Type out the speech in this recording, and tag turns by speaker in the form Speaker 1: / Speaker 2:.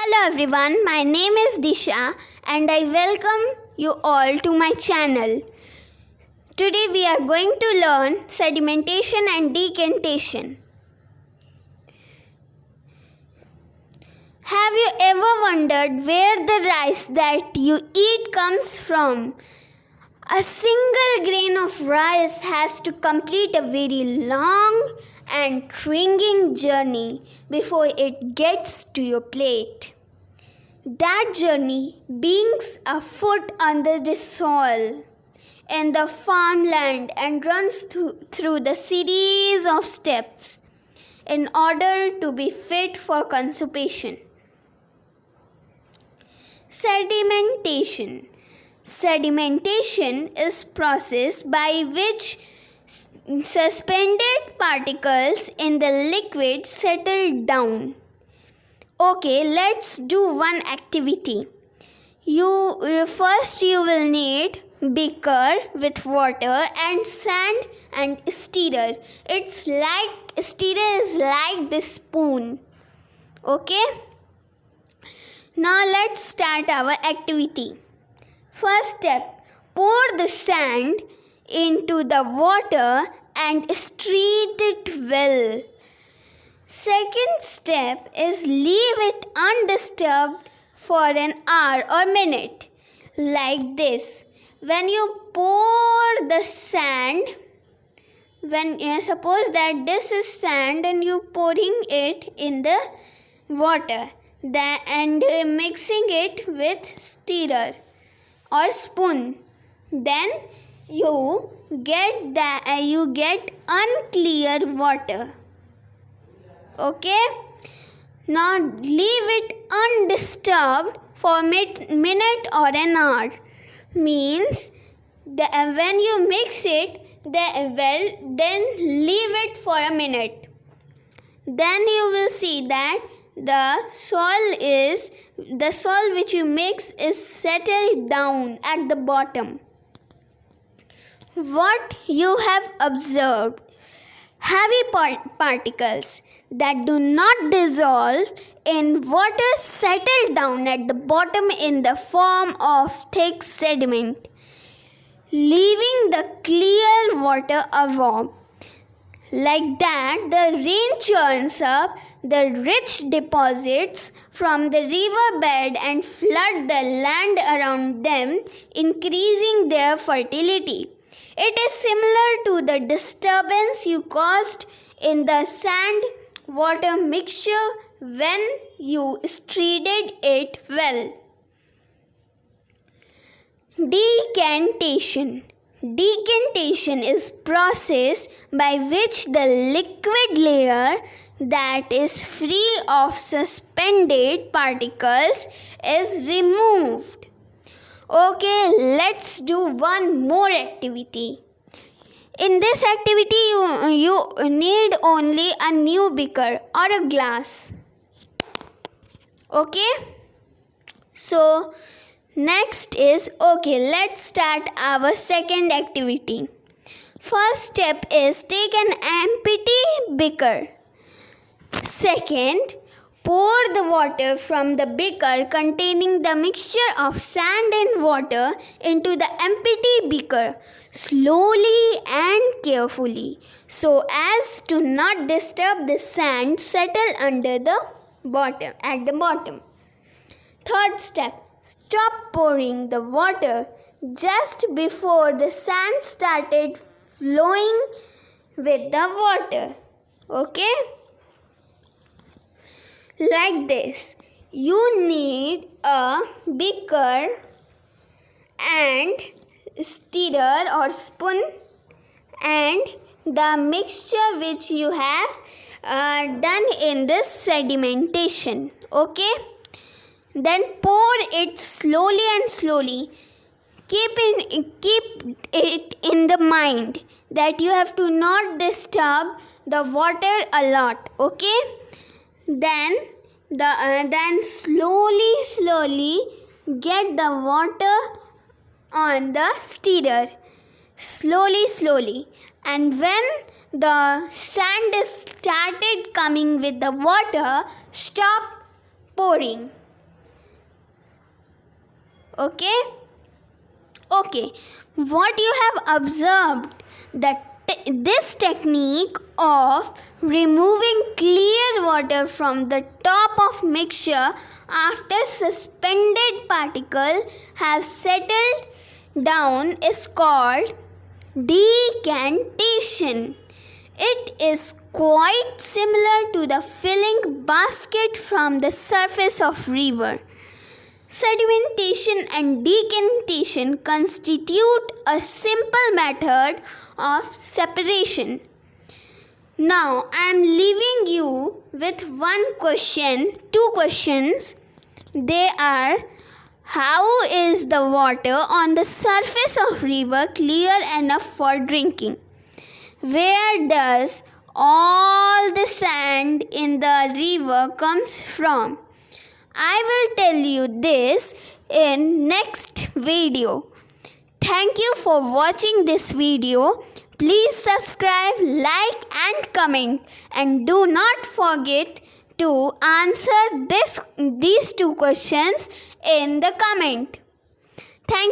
Speaker 1: Hello everyone, my name is Disha and I welcome you all to my channel. Today we are going to learn sedimentation and decantation. Have you ever wondered where the rice that you eat comes from? A single grain of rice has to complete a very long and trying journey before it gets to your plate. That journey begins a foot under the soil in the farmland and runs through the series of steps in order to be fit for consumption. Sedimentation. Sedimentation is process by which suspended particles in the liquid settle down. Okay, let's do one activity. First you will need beaker with water and sand and stirrer. Stirrer is like the spoon. Okay? Now let's start our activity. First step, pour the sand into the water and stir it well. Second step is leave it undisturbed for an hour or minute, like this. When you pour the sand, suppose that this is sand and you pouring it in the water and mixing it with stirrer or spoon, then you get unclear water. Okay, now leave it undisturbed for a minute or an hour. Means when you mix it, then leave it for a minute. Then you will see that the soil which you mix is settled down at the bottom. What you have observed, heavy particles that do not dissolve in water settle down at the bottom in the form of thick sediment, leaving the clear water above. Like that, the rain churns up the rich deposits from the riverbed and flood the land around them, increasing their fertility. It is similar to the disturbance you caused in the sand-water mixture when you stirred it well. Decantation. Decantation is process by which the liquid layer that is free of suspended particles is removed. Okay, let's do one more activity. In this activity, you need only a new beaker or a glass. Okay? So, next is, let's start our second activity. First step is take an empty beaker. Second, pour the water from the beaker containing the mixture of sand and water into the empty beaker slowly and carefully so as to not disturb the sand settle under the bottom at the bottom. Third step, stop pouring the water just before the sand started flowing with the water. Okay? Like this. You need a beaker and stirrer or spoon and the mixture which you have done in this sedimentation. Okay? Then pour it slowly and slowly. Keep it in the mind that you have to not disturb the water a lot. Okay? Then slowly get the water on the stirrer. Slowly. And when the sand is started coming with the water, stop pouring. Okay? Okay, what you have observed that this technique of removing clear water from the top of mixture after suspended particle have settled down is called decantation. It is quite similar to the filling basket from the surface of river. Sedimentation and decantation constitute a simple method of separation. Now I am leaving you with two questions. They are: how is the water on the surface of river clear enough for drinking? Where does all the sand in the river comes from? I will tell you this in next video. Thank you for watching this video. Please subscribe, like and comment, and do not forget to answer these two questions in the comment.